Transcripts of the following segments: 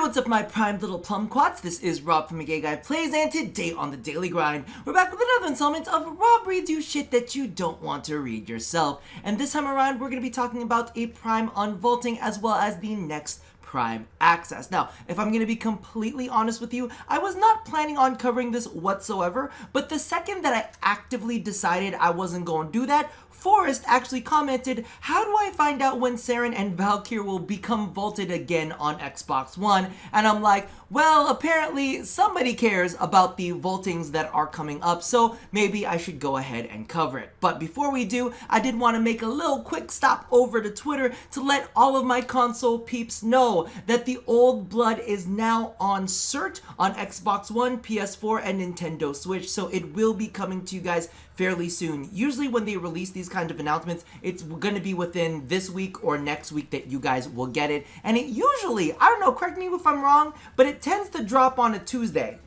what's up my prime little plumquats? This is Rob from A Gay Guy Plays, and today on The Daily Grind, we're back with another installment of Rob Reads You Shit That You Don't Want to Read Yourself. And this time around, we're going to be talking about a prime unvaulting as well as the next prime access. Now, if I'm going to be completely honest with you, I was not planning on covering this whatsoever, but the second that I actively decided I wasn't going to do that, Forrest actually commented, how do I find out when Saren and Valkyr will become vaulted again on Xbox One? And I'm like, well, apparently somebody cares about the vaultings that are coming up, so maybe I should go ahead and cover it. But before we do, I did want to make a little quick stop over to Twitter to let all of my console peeps know that the old blood is now on cert on Xbox One, PS4, and Nintendo Switch, so it will be coming to you guys fairly soon. Usually when they release these kind of announcements, it's going to be within this week or next week that you guys will get it. And it usually, I don't know, correct me if I'm wrong, but it tends to drop on a Tuesday.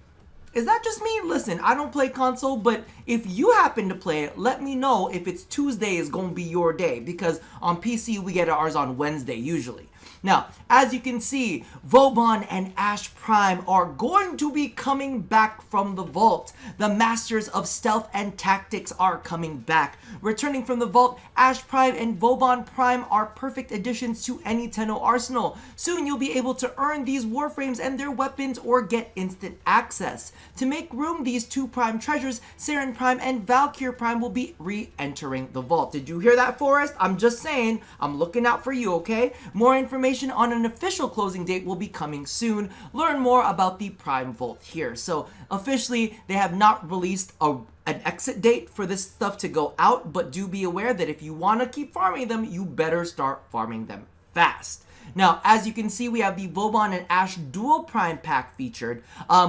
Is that just me? Listen, I don't play console, but if you happen to play it, let me know if it's Tuesday is going to be your day, because on PC we get ours on Wednesday usually. Now, as you can see, Vauban and Ash Prime are going to be coming back from the vault. The Masters of Stealth and Tactics are coming back. Returning from the vault, Ash Prime and Vauban Prime are perfect additions to any Tenno arsenal. Soon you'll be able to earn these Warframes and their weapons or get instant access. To make room, these two Prime treasures, Saren Prime and Valkyr Prime, will be re-entering the vault. Did you hear that, Forrest? I'm just saying, I'm looking out for you, okay? More information on an official closing date will be coming soon. Learn more about the Prime Vault here. So officially, they have not released an exit date for this stuff to go out, but do be aware that if you want to keep farming them, you better start farming them fast. Now, as you can see, we have the Vauban and Ash Dual Prime Pack featured,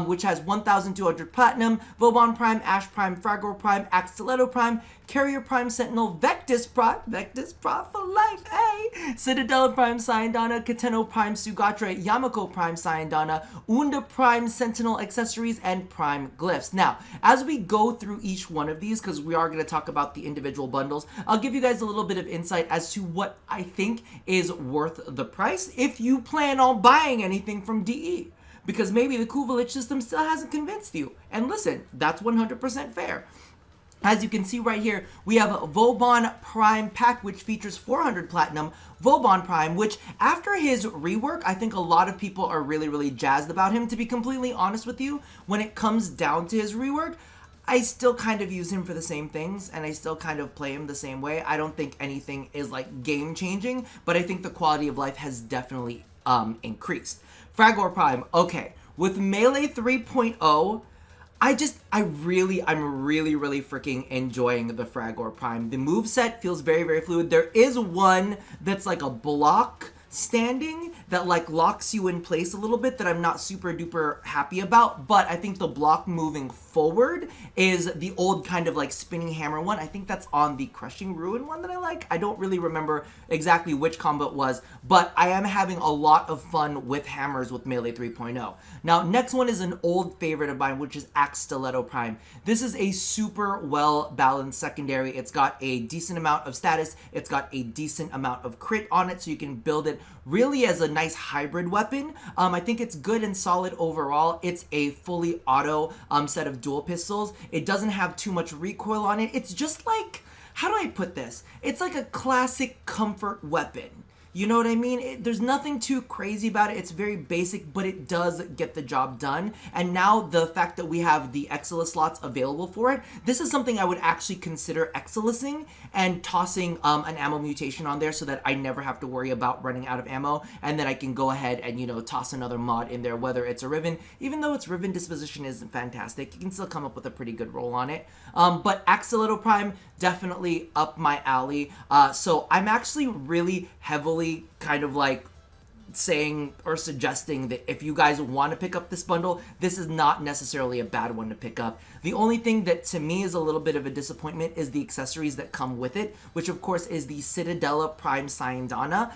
which has 1,200 Platinum, Vauban Prime, Ash Prime, Fragor Prime, Axtiletto Prime, Carrier Prime Sentinel, Vectis Prime for life, hey! Citadella Prime Sayandana, Kateno Prime Sugatra, Yamako Prime Sayandana, Unda Prime Sentinel Accessories, and Prime Glyphs. Now, as we go through each one of these, because we are going to talk about the individual bundles, I'll give you guys a little bit of insight as to what I think is worth the price if you plan on buying anything from DE. Because maybe the Kuvelich system still hasn't convinced you. And listen, that's 100% fair. As you can see right here, we have a Vauban Prime Pack, which features 400 Platinum, Vauban Prime, which after his rework, I think a lot of people are really jazzed about him. To be completely honest with you, when it comes down to his rework, I still kind of use him for the same things, and I still kind of play him the same way. I don't think anything is like game-changing, but I think the quality of life has definitely increased. Fragor Prime, okay, with Melee 3.0, I'm really freaking enjoying the Fragor Prime. The moveset feels very fluid. There is one that's like a block standing that like locks you in place a little bit that I'm not super duper happy about, but I think the block moving forward is the old kind of like spinning hammer one. I think that's on the Crushing Ruin one that I like. I don't really remember exactly which combo it was, but I am having a lot of fun with hammers with Melee 3.0. Now, next one is an old favorite of mine, which is Axtiletto Prime. This is a super well balanced secondary. It's got a decent amount of status. It's got a decent amount of crit on it, so you can build it really as a nice hybrid weapon. I think it's good and solid overall. It's a fully auto set of dual pistols. It doesn't have too much recoil on it. It's just like, how do I put this? It's like a classic comfort weapon. You know what I mean? There's nothing too crazy about it. It's very basic, but it does get the job done. And now the fact that we have the Exilus slots available for it, this is something I would actually consider Exilusing and tossing an ammo mutation on there so that I never have to worry about running out of ammo, and then I can go ahead and, you know, toss another mod in there, whether it's a Riven. Even though its Riven disposition isn't fantastic, you can still come up with a pretty good roll on it. But Axtiletto Prime, definitely up my alley. So I'm actually really heavily kind of like saying or suggesting that if you guys want to pick up this bundle, this is not necessarily a bad one to pick up. The only thing that to me is a little bit of a disappointment is the accessories that come with it, which of course is the Citadella Prime Sayandana,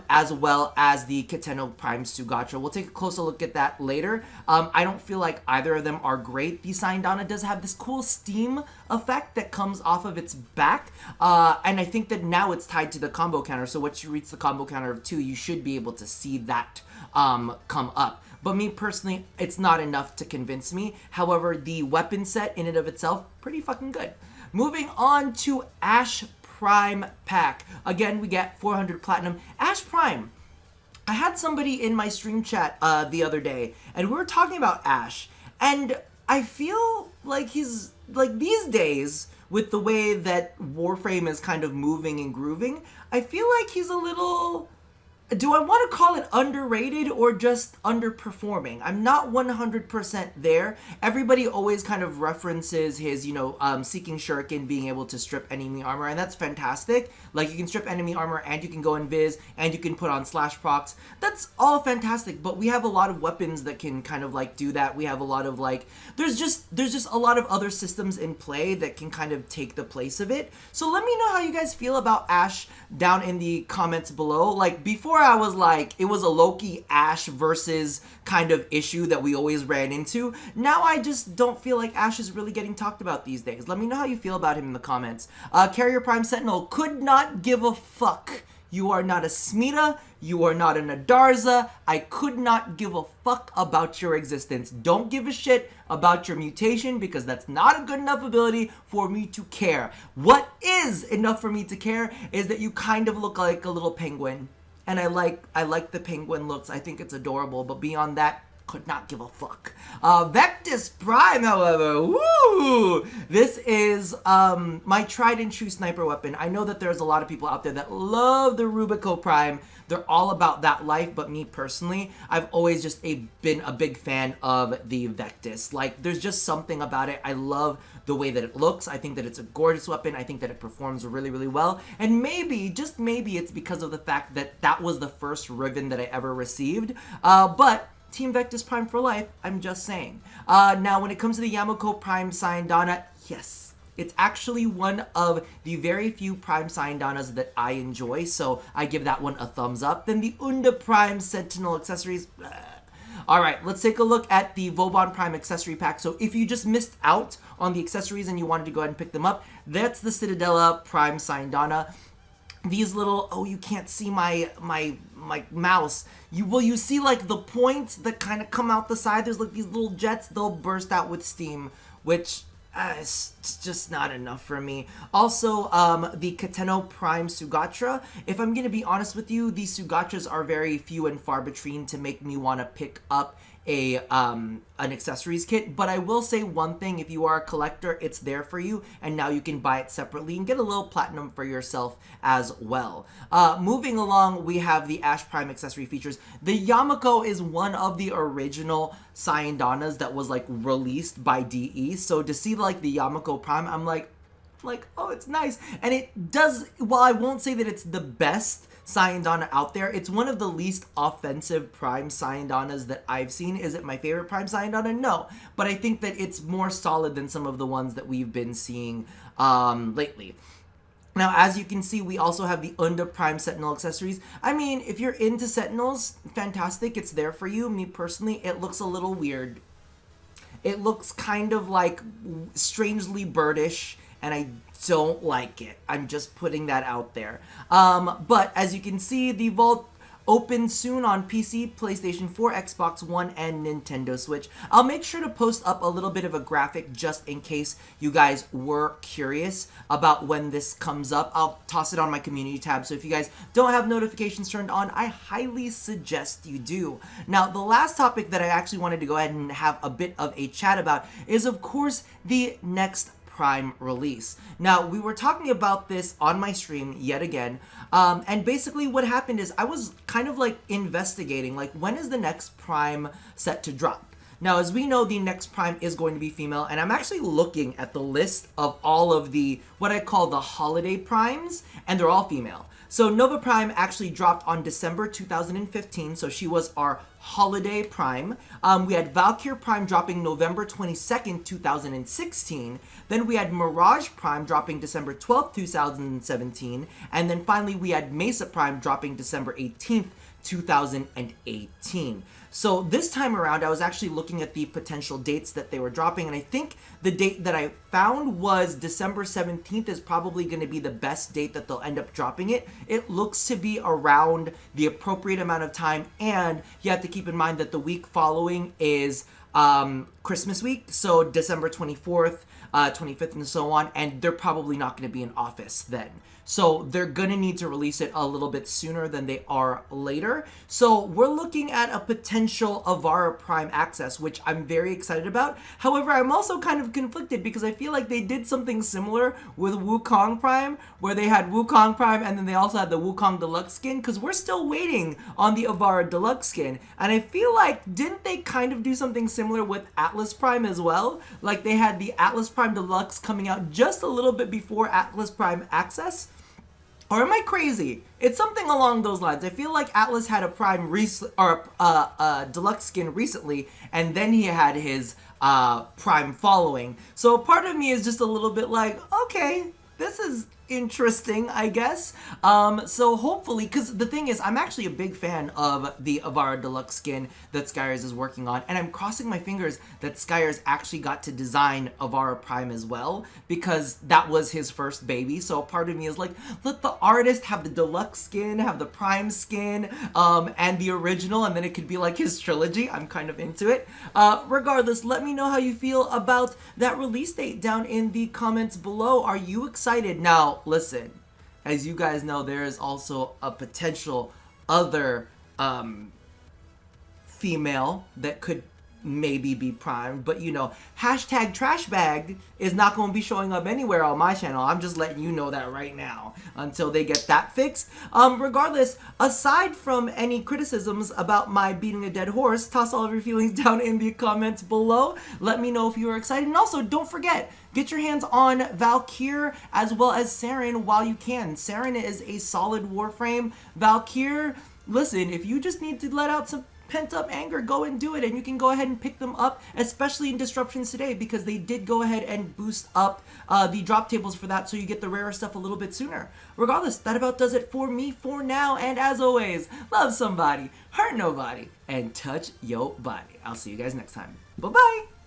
as well as the Kateno Prime Sugatra. We'll take a closer look at that later. I don't feel like either of them are great. The Sayandana does have this cool steam effect that comes off of its back. And I think that now it's tied to the combo counter. So once you reach the combo counter of 2, you should be able to see that come up. But me personally, it's not enough to convince me. However, the weapon set in and of itself, pretty fucking good. Moving on to Ash Prime pack. Again, we get 400 platinum. Ash Prime. I had somebody in my stream chat the other day, and we were talking about Ash, and I feel like he's, like, these days, with the way that Warframe is kind of moving and grooving, I feel like he's a little... Do I want to call it underrated or just underperforming? I'm not 100% there. Everybody always kind of references his, Seeking Shuriken being able to strip enemy armor, and that's fantastic. Like, you can strip enemy armor, and you can go invis, and you can put on slash procs. That's all fantastic, but we have a lot of weapons that can kind of, like, do that. We have a lot of, like, there's just a lot of other systems in play that can kind of take the place of it. So let me know how you guys feel about Ash down in the comments below. Like, before I was like, it was a Loki Ash versus kind of issue that we always ran into. Now I just don't feel like Ash is really getting talked about these days. Let me know how you feel about him in the comments. Carrier Prime Sentinel, could not give a fuck. You are not a Smita, you are not an Adarza, I could not give a fuck about your existence. Don't give a shit about your mutation because that's not a good enough ability for me to care. What is enough for me to care is that you kind of look like a little penguin. And I like the penguin looks, I think it's adorable, but beyond that, could not give a fuck. Vectis Prime, however, woo! This is my tried and true sniper weapon. I know that there's a lot of people out there that love the Rubico Prime. They're all about that life, but me personally, I've always just been a big fan of the Vectis. Like, there's just something about it. I love the way that it looks. I think that it's a gorgeous weapon. I think that it performs really, really well. And maybe, just maybe, it's because of the fact that that was the first Riven that I ever received. But Team Vectis Prime for life, I'm just saying. Now, when it comes to the Yamako Prime Sayandana, yes. It's actually one of the very few Prime Sayandanas that I enjoy, so I give that one a thumbs up. Then the Unda Prime Sentinel accessories. Alright, let's take a look at the Vauban Prime accessory pack. So if you just missed out on the accessories and you wanted to go ahead and pick them up, that's the Citadella Prime Sayandana. These little, oh, you can't see my mouse. You see like the points that kind of come out the side. There's like these little jets, they'll burst out with steam, which it's just not enough for me. Also, the Kateno Prime Sugatra. If I'm going to be honest with you, these Sugatras are very few and far between to make me want to pick up an accessories kit, but I will say one thing: if you are a collector, it's there for you, and now you can buy it separately and get a little platinum for yourself as well. Moving along, we have the Ash Prime accessory features. The Yamako is one of the original Sayandanas that was like released by DE, so to see like the Yamako Prime, I'm like, oh, it's nice. And it does, while I won't say that it's the best Sayandana out there, it's one of the least offensive Prime Sayandanas that I've seen. Is it my favorite Prime Sayandana? No, but I think that it's more solid than some of the ones that we've been seeing lately. Now, as you can see, we also have the Unda Prime Sentinel accessories. I mean, if you're into Sentinels, fantastic, it's there for you. Me personally, it looks a little weird. It looks kind of like strangely birdish, and I don't like it. I'm just putting that out there. But as you can see, the Vault opens soon on PC, PlayStation 4, Xbox One, and Nintendo Switch. I'll make sure to post up a little bit of a graphic just in case you guys were curious about when this comes up. I'll toss it on my community tab, so if you guys don't have notifications turned on, I highly suggest you do. Now, the last topic that I actually wanted to go ahead and have a bit of a chat about is, of course, the next Prime release. Now, we were talking about this on my stream yet again, and basically what happened is I was kind of like investigating, like, when is the next Prime set to drop? Now, as we know, the next Prime is going to be female, and I'm actually looking at the list of all of the, what I call the holiday Primes, and they're all female. So Nova Prime actually dropped on December 2015, so she was our Holiday Prime. We had Valkyr Prime dropping November 22nd, 2016. Then we had Mirage Prime dropping December 12th, 2017. And then finally we had Mesa Prime dropping December 18th, 2018. So this time around, I was actually looking at the potential dates that they were dropping, and I think the date that I found was December 17th is probably going to be the best date that they'll end up dropping it. It looks to be around the appropriate amount of time, and you have to keep in mind that the week following is Christmas week, so December 24th, 25th, and so on, and they're probably not going to be in office then. So they're going to need to release it a little bit sooner than they are later. So we're looking at a potential Avara Prime access, which I'm very excited about. However, I'm also kind of conflicted because I feel like they did something similar with Wukong Prime, where they had Wukong Prime and then they also had the Wukong Deluxe skin, because we're still waiting on the Avara Deluxe skin. And I feel like, didn't they kind of do something similar with Atlas Prime as well? Like they had the Atlas Prime Deluxe coming out just a little bit before Atlas Prime Access? Or am I crazy? It's something along those lines. I feel like Atlas had a Prime Deluxe skin recently, and then he had his Prime following. So part of me is just a little bit like, okay, this is interesting, I guess. So hopefully, because the thing is, I'm actually a big fan of the Avara Deluxe skin that Skyers is working on, and I'm crossing my fingers that Skyers actually got to design Avara Prime as well, because that was his first baby. So part of me is like, let the artist have the deluxe skin, have the Prime skin, and the original, and then it could be like his trilogy. I'm kind of into it. Regardless, let me know how you feel about that release date down in the comments below. Are you excited? Now, listen, as you guys know, there is also a potential other female that could maybe be Prime, but you know, hashtag trash bag is not going to be showing up anywhere on my channel. I'm just letting you know that right now until they get that fixed. Regardless, aside from any criticisms about my beating a dead horse, toss all of your feelings down in the comments below. Let me know if you are excited, and also don't forget, get your hands on Valkyr as well as Saren while you can. Saren is a solid Warframe. Valkyr, listen, if you just need to let out some pent-up anger, go and do it, and you can go ahead and pick them up, especially in Disruptions today, because they did go ahead and boost up the drop tables for that, so you get the rarer stuff a little bit sooner. Regardless, that about does it for me for now, and as always, love somebody, hurt nobody, and touch your body. I'll see you guys next time. Bye-bye!